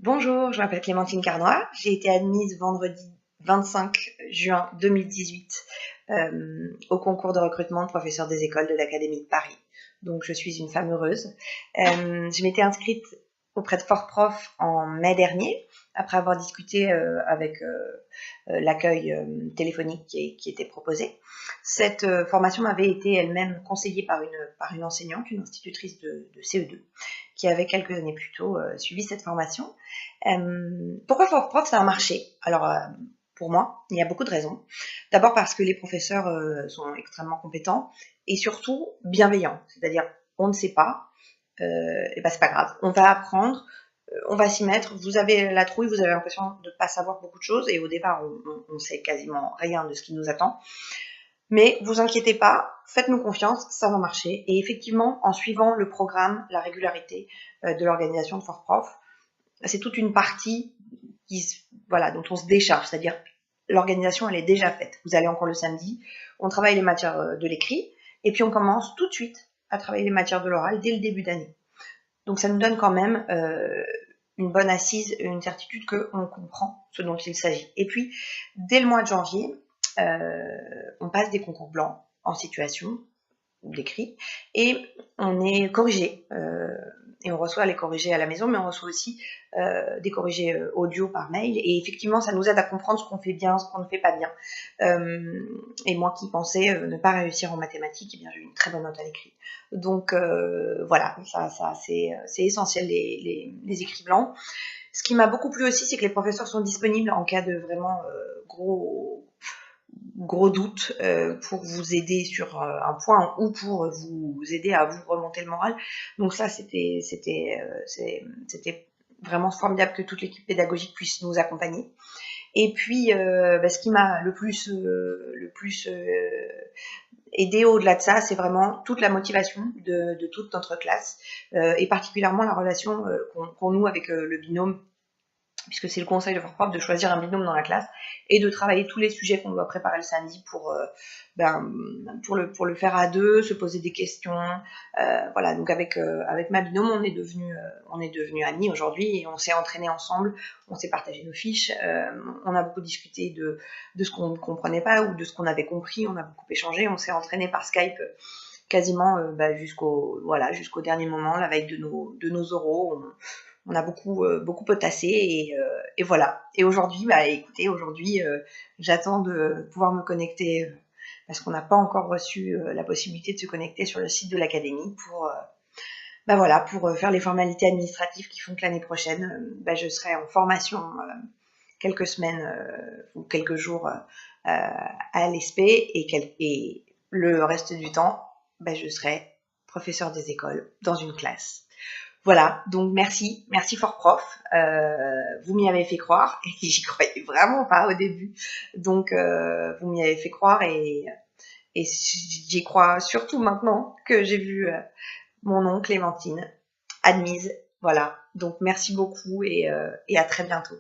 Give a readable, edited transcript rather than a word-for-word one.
Bonjour, je m'appelle Clémentine Carnoy. J'ai été admise vendredi 25 juin 2018 au concours de recrutement de professeurs des écoles de l'Académie de Paris. Donc, je suis une femme heureuse. Je m'étais inscrite auprès de Fort-Prof en mai dernier, après avoir discuté avec l'accueil téléphonique qui était proposé. Cette formation m'avait été elle-même conseillée par une enseignante, une institutrice de CE2, qui avait quelques années plus tôt suivi cette formation. Pourquoi Fort-Prof, ça a marché? Alors, pour moi, il y a beaucoup de raisons. D'abord parce que les professeurs sont extrêmement compétents et surtout bienveillants. C'est-à-dire, on ne sait pas, et ben c'est pas grave, on va apprendre, on va s'y mettre. Vous avez la trouille, vous avez l'impression de ne pas savoir beaucoup de choses et au départ, on sait quasiment rien de ce qui nous attend. Mais vous inquiétez pas, faites-nous confiance, ça va marcher. Et effectivement, en suivant le programme, la régularité de l'organisation de Fort-Prof, c'est toute une partie dont on se décharge, c'est-à-dire l'organisation, elle est déjà faite. Vous allez encore le samedi, on travaille les matières de l'écrit, et puis on commence tout de suite à travailler les matières de l'oral dès le début d'année. Donc ça nous donne quand même une bonne assise, une certitude qu'on comprend ce dont il s'agit. Et puis, dès le mois de janvier, on passe des concours blancs en situation d'écrit et on est corrigé. Et on reçoit les corrigés à la maison, mais on reçoit aussi des corrigés audio par mail. Et effectivement, ça nous aide à comprendre ce qu'on fait bien, ce qu'on ne fait pas bien. Et moi qui pensais ne pas réussir en mathématiques, eh bien, j'ai eu une très bonne note à l'écrit. Donc voilà, ça c'est essentiel, les écrits blancs. Ce qui m'a beaucoup plu aussi, c'est que les professeurs sont disponibles en cas de vraiment gros doute pour vous aider sur un point ou pour vous aider à vous remonter le moral. Donc ça, c'était vraiment formidable que toute l'équipe pédagogique puisse nous accompagner. Et puis, ce qui m'a le plus aidé au-delà de ça, c'est vraiment toute la motivation de toute notre classe et particulièrement la relation qu'on noue avec le binôme, puisque c'est le conseil de Fort-Prof de choisir un binôme dans la classe et de travailler tous les sujets qu'on doit préparer le samedi pour le faire à deux, se poser des questions. Voilà, donc avec ma binôme, on est devenus amis aujourd'hui et on s'est entraînés ensemble, on s'est partagé nos fiches, on a beaucoup discuté de ce qu'on ne comprenait pas ou de ce qu'on avait compris, on a beaucoup échangé, on s'est entraînés par Skype quasiment jusqu'au dernier moment, la veille de nos oraux. On a beaucoup potassé et voilà. Et aujourd'hui, écoutez, j'attends de pouvoir me connecter parce qu'on n'a pas encore reçu la possibilité de se connecter sur le site de l'académie pour faire les formalités administratives qui font que l'année prochaine, je serai en formation quelques semaines ou quelques jours à l'ESP et le reste du temps, je serai professeur des écoles dans une classe. Voilà, donc merci Fort-Prof, vous m'y avez fait croire, et j'y croyais vraiment pas au début, donc vous m'y avez fait croire et j'y crois surtout maintenant que j'ai vu mon nom Clémentine admise, voilà, donc merci beaucoup et à très bientôt.